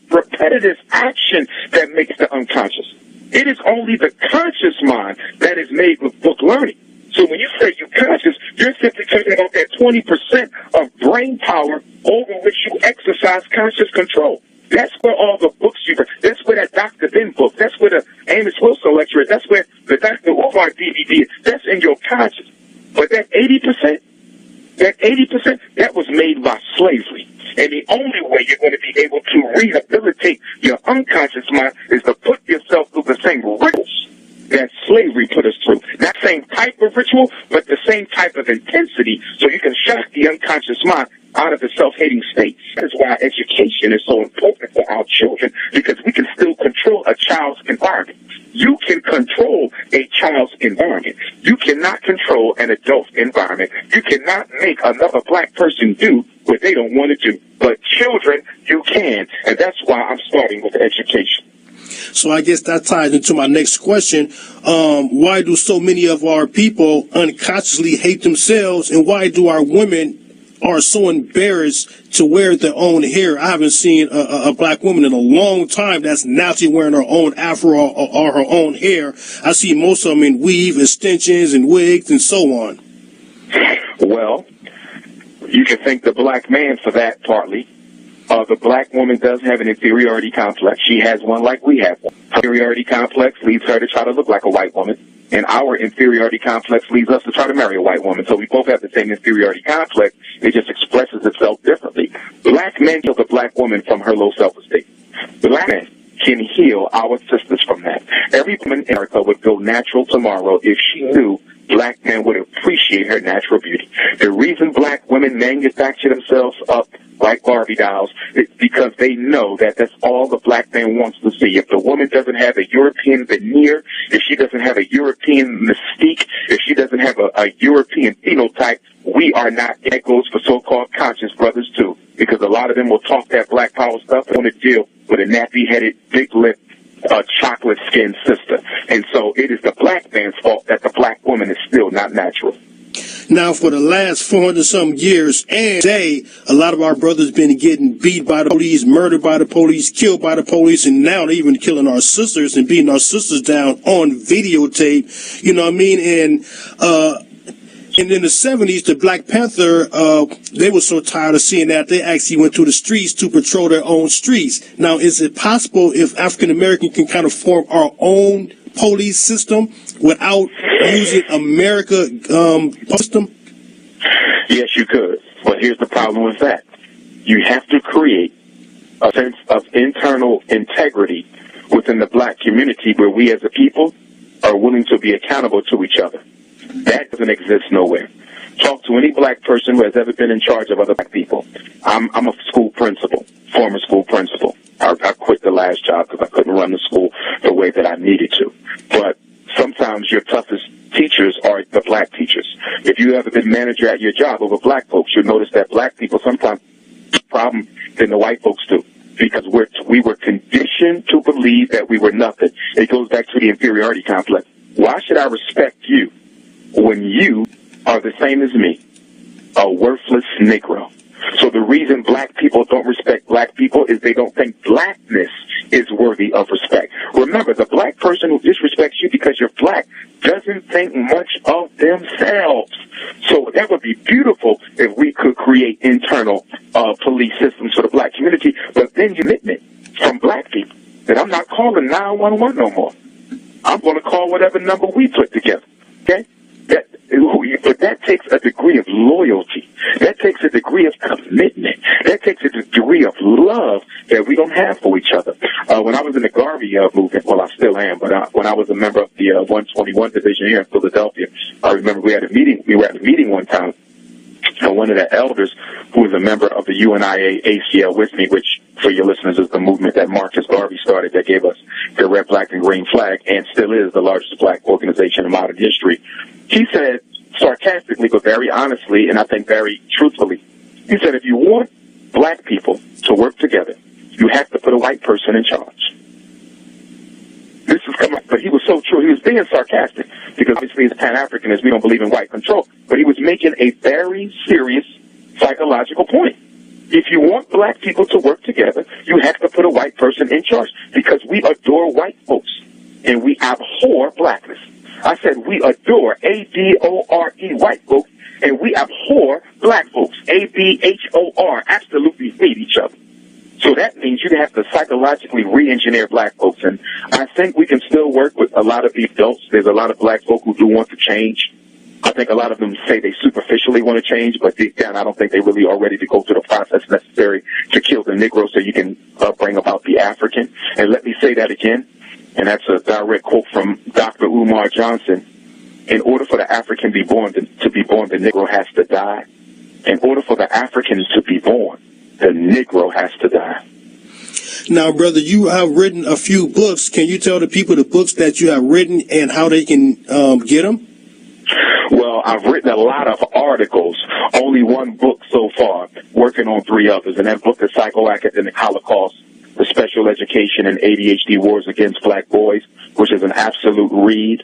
repetitive action that makes the unconscious. It is only the conscious mind that is made with book learning. So when you say you're conscious, you're simply talking about that 20% of brain power over which you exercise conscious control. That's where all the books you read. That's where that Dr. Ben book. That's where the Amos Wilson lecture is. That's where the Dr. Umar DVD is. That's in your conscious. But that 80%, that was made by slavery. And the only way you're going to be able to rehabilitate your unconscious mind is to put yourself through the same rituals that slavery put us through. Not the same type of ritual, but the same type of intensity so you can shock the unconscious mind out of the self-hating state. That is why education is so important for our children, because we can still control a child's environment. You can control a child's environment. You cannot control an adult environment. You cannot make another black person do what they don't want to do. But children, you can. And that's why I'm starting with education. So I guess that ties into my next question. Why do so many of our people unconsciously hate themselves, and why do our women are so embarrassed to wear their own hair? I haven't seen a black woman in a long time that's naturally wearing her own afro or her own hair. I see most of them in weave, extensions, and wigs, and so on. Well, you can thank the black man for that partly. The black woman does have an inferiority complex. She has one like we have one. Her inferiority complex leads her to try to look like a white woman, and our inferiority complex leads us to try to marry a white woman. So we both have the same inferiority complex. It just expresses itself differently. Black men kill the black woman from her low self-esteem. Black men can heal our sisters from that. Every woman in America would go natural tomorrow if she knew black men would appreciate her natural beauty. The reason black women manufacture themselves up like Barbie dolls is because they know that that's all the black man wants to see. If the woman doesn't have a European veneer, if she doesn't have a European mystique, if she doesn't have a European phenotype, we are not. That goes for so-called conscious brothers too, because a lot of them will talk that black power stuff and want to deal with a nappy-headed, big-lipped, chocolate-skinned sister. And so it is the black man's fault that the black woman is still not natural. Now, for the last 400 some years, and today, a lot of our brothers been getting beat by the police, murdered by the police, killed by the police, and now they're even killing our sisters and beating our sisters down on videotape. You know what I mean? And in the 70s, the Black Panther, they were so tired of seeing that they actually went to the streets to patrol their own streets. Now, is it possible if African American can kind of form our own police system without using America system? Yes, you could. But here's the problem with that. You have to create a sense of internal integrity within the black community where we as a people are willing to be accountable to each other. That doesn't exist nowhere. Talk to any black person who has ever been in charge of other black people. I'm a school principal, former school principal. I quit the last job because I couldn't run the school the way that I needed to. But sometimes your toughest teachers are the black teachers. If you ever been manager at your job over black folks, you'll notice that black people sometimes have a problem than the white folks do, because we were conditioned to believe that we were nothing. It goes back to the inferiority complex. Why should I respect you when you are the same as me, a worthless Negro? So the reason black people don't respect black people is they don't think blackness is worthy of respect. Remember, the black person who disrespects you because you're black doesn't think much of themselves. So that would be beautiful if we could create internal police systems for the black community, but then you commitment from black people that I'm not calling 911 no more. I'm going to call whatever number we put together. Okay? But that takes a degree of loyalty. That takes a degree of commitment. That takes a degree of love that we don't have for each other. When I was in the Garvey movement, well, I still am, but when I was a member of the 121 division here in Philadelphia, I remember we were at a meeting one time, and one of the elders, who was a member of the UNIA ACL with me, which for your listeners is the movement that Marcus Garvey started that gave us the red, black, and green flag, and still is the largest black organization in modern history. He said, sarcastically but very honestly, and I think very truthfully, he said, if you want black people to work together, you have to put a white person in charge. This is coming, but he was so true. He was being sarcastic because obviously as Pan-Africanists, we don't believe in white control, but he was making a very serious psychological point. If you want black people to work together, you have to put a white person in charge, because we adore white folks and we abhor blackness. I said we adore A-D-O-R-E white folks, and we abhor black folks, A-B-H-O-R, absolutely hate each other. So that means you have to psychologically re-engineer black folks, and I think we can still work with a lot of the adults. There's a lot of black folk who do want to change. I think a lot of them say they superficially want to change, but deep down I don't think they really are ready to go through the process necessary to kill the Negro so you can bring about the African. And let me say that again. And that's a direct quote from Dr. Umar Johnson. In order for the African to be born, the Negro has to die. In order for the African to be born, the Negro has to die. Now, brother, you have written a few books. Can you tell the people the books that you have written and how they can get them? Well, I've written a lot of articles, only one book so far, working on 3 others, and that book is Psychoacademic Holocaust, the Special Education and ADHD Wars Against Black Boys, which is an absolute read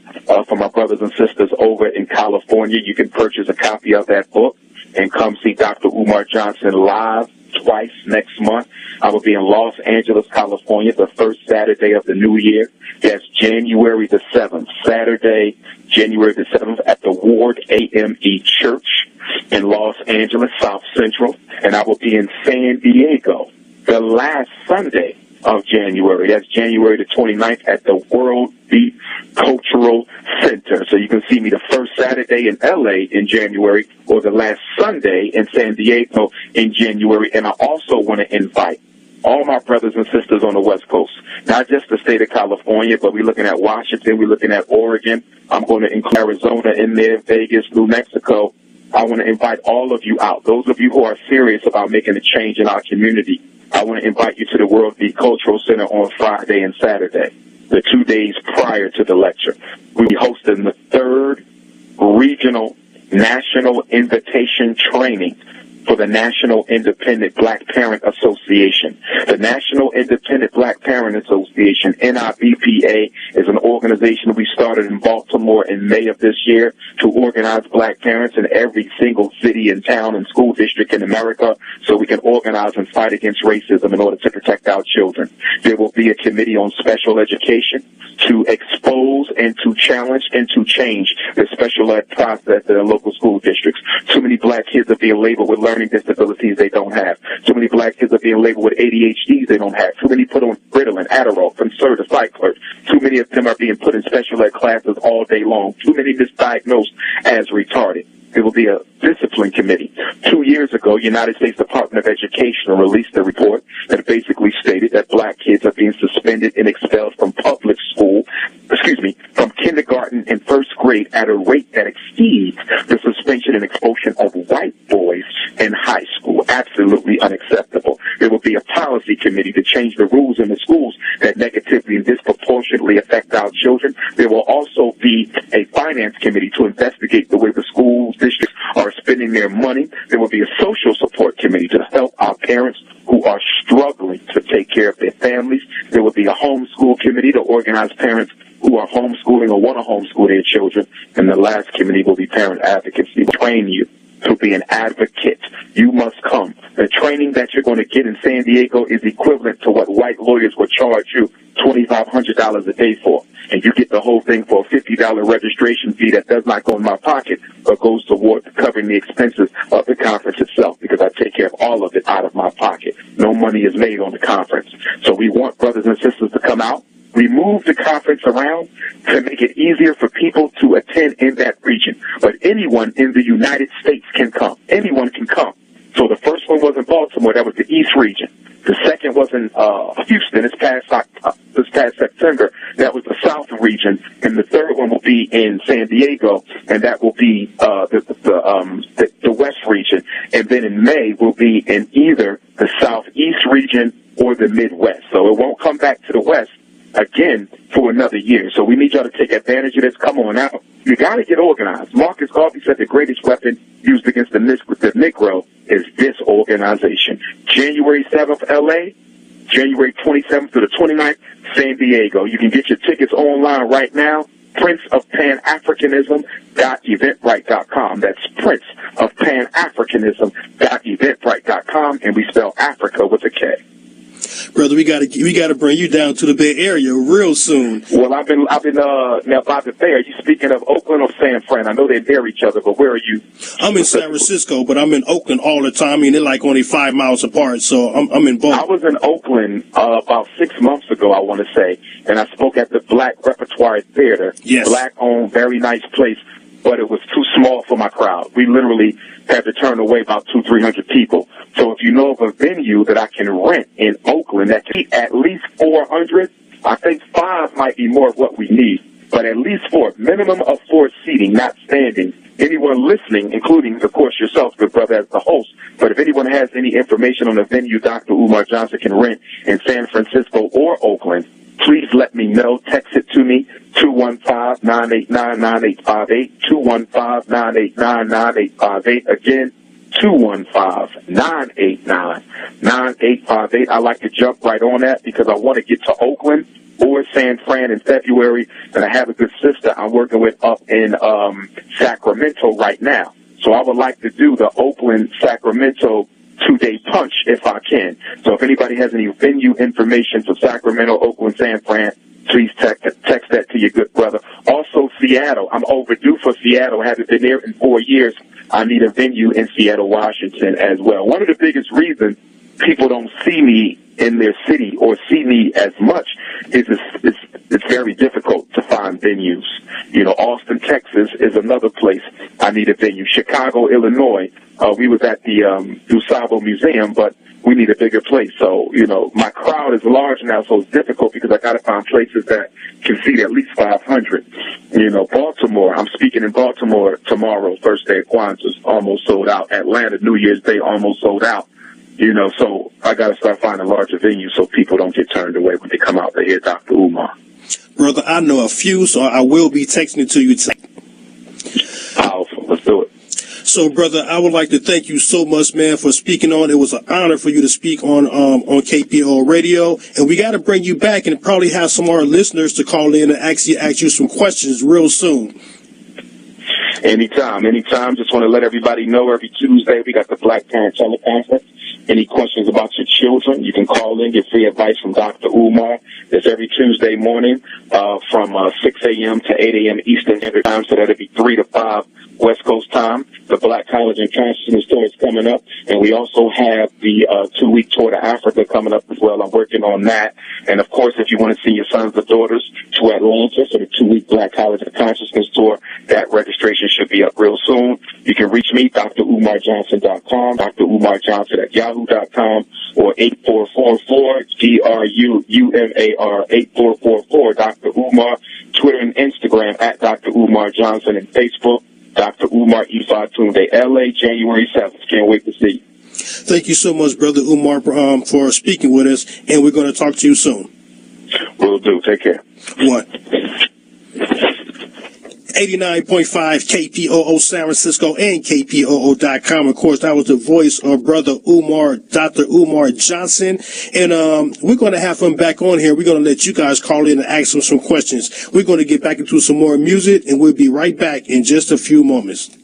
for my brothers and sisters over in California. You can purchase a copy of that book and come see Dr. Umar Johnson live twice next month. I will be in Los Angeles, California, the first Saturday of the new year. That's January the 7th, Saturday, January the 7th at the Ward AME Church in Los Angeles, South Central. And I will be in San Diego the last Sunday of January. That's January the 29th at the World Beat Cultural Center. So you can see me the first Saturday in LA in January or the last Sunday in San Diego in January. And I also want to invite all my brothers and sisters on the West Coast, not just the state of California, but we're looking at Washington, we're looking at Oregon. I'm going to include Arizona in there, Vegas, New Mexico. I want to invite all of you out. Those of you who are serious about making a change in our community, I want to invite you to the World Beat Cultural Center on Friday and Saturday, the 2 days prior to the lecture. We'll be hosting the 3rd Regional National Invitation Training for the National Independent Black Parent Association. The National Independent Black Parent Association, NIBPA, is an organization we started in Baltimore in May of this year to organize black parents in every single city and town and school district in America so we can organize and fight against racism in order to protect our children. There will be a committee on special education to expose and to challenge and to change the special ed process in local school districts. Too many black kids are being labeled with learning disabilities they don't have. Too many black kids are being labeled with ADHDs they don't have. Too many put on Ritalin, Adderall, Concerta, Cycler. Too many of them are being put in special ed classes all day long. Too many misdiagnosed as retarded. There will be a discipline committee. 2 years ago, United States Department of Education released a report that basically stated that black kids are being suspended and expelled from public school, from kindergarten and first grade at a rate that exceeds the suspension and expulsion of white boys in high school. Absolutely unacceptable. There will be a policy committee to change the rules in the schools that negatively and disproportionately affect our children. There will also be a finance committee to investigate the way the schools districts are spending their money. There will be a social support committee to help our parents who are struggling to take care of their families. There will be a homeschool committee to organize parents who are homeschooling or want to homeschool their children. And the last committee will be parent advocacy. We'll train you to be an advocate. You must come. The training that you're going to get in San Diego is equivalent to what white lawyers would charge you $2,500 a day for. And you get the whole thing for a $50 registration fee that does not go in my pocket, but goes toward covering the expenses of the conference itself, because I take care of all of it out of my pocket. No money is made on the conference. So we want brothers and sisters to come out. We move the conference around to make it easier for people to attend in that region. But anyone in the United States can come. Anyone can come. So the first one was in Baltimore. That was the East region. The second was in Houston this past September. That was the South region. And the third one will be in San Diego, and that will be the West region. And then in May will be in either the Southeast region or the Midwest. So it won't come back to the West again for another year. So we need y'all to take advantage of this. Come on out. You got to get organized. Marcus Garvey said the greatest weapon used against the Negro is disorganization. January 7th, L.A., January 27th to the 29th, San Diego. You can get your tickets online right now. princeofpanafricanism.eventbrite.com. That's princeofpanafricanism.eventbrite.com, and we spell Africa with a K. Brother, we gotta bring you down to the Bay Area real soon. Well, I've been now by the Bay. Are you speaking of Oakland or San Fran? I know they're near each other, but where are you? I'm in San Francisco, but I'm in Oakland all the time. I mean, they're like only 5 miles apart, so I'm in both. I was in Oakland about 6 months ago, I want to say, and I spoke at the Black Repertoire Theater. Yes. Black-owned, very nice place, but it was too small for my crowd. We literally had to turn away about 200-300 people. So if you know of a venue that I can rent in Oakland that can seat at least 400, I think 5 might be more of what we need, but at least 4, minimum of 4 seating, not standing. Anyone listening, including, of course, yourself, good brother, as the host, but if anyone has any information on a venue Dr. Umar Johnson can rent in San Francisco or Oakland, please let me know. Text it to me, 215-989-9858, 215-989-9858. Again, 215-989-9858. I like to jump right on that because I want to get to Oakland or San Fran in February, and I have a good sister I'm working with up in Sacramento right now. So I would like to do the Oakland-Sacramento 2-day punch if I can. So if anybody has any venue information for Sacramento, Oakland, San Fran, please text that to your good brother. Also, Seattle. I'm overdue for Seattle. I haven't been there in 4 years. I need a venue in Seattle, Washington as well. One of the biggest reasons people don't see me in their city or see me as much is it's very difficult to find venues. You know, Austin, Texas is another place I need a venue. Chicago, Illinois, we was at the DuSable Museum, but we need a bigger place. So, you know, my crowd is large now, so it's difficult because I got to find places that can seat at least 500. You know, Baltimore, I'm speaking in Baltimore tomorrow, first day of Kwanzaa, almost sold out. Atlanta, New Year's Day, almost sold out. You know, so I got to start finding larger venues so people don't get turned away when they come out to hear Dr. Umar. Brother, I know a few, so I will be texting it to you today. Powerful. Let's do it. So, brother, I would like to thank you so much, man, for speaking on. It was an honor for you to speak on KPOO Radio, and we got to bring you back and probably have some more listeners to call in and ask you some questions real soon. Anytime. Just want to let everybody know every Tuesday we got the Black Parent Teleconference. Any questions about your children, you can call in, get free advice from Dr. Umar. It's every Tuesday morning from 6 a.m. to 8 a.m. Eastern Standard Time, so that'll be 3 to 5 West Coast time. The Black College and Consciousness Tour is coming up, and we also have the 2-week tour to Africa coming up as well. I'm working on that. And, of course, if you want to send your sons or daughters to Atlanta for the 2-week Black College and Consciousness Tour, that registration should be up real soon. You can reach me, drumarjohnson.com, drumarjohnson at yahoo.com, or 8444 DRUUMAR 8444 Dr. Umar, Twitter and Instagram at Dr. Umar Johnson, and Facebook, Dr. Umar Ifatunde, LA, January 7th. Can't wait to see you. Thank you so much, Brother Umar, for speaking with us, and we're going to talk to you soon. Will do. Take care. 89.5 KPOO San Francisco and KPOO.com. Of course, that was the voice of Brother Umar, Dr. Umar Johnson. And we're going to have him back on here. We're going to let you guys call in and ask him some questions. We're going to get back into some more music, and we'll be right back in just a few moments.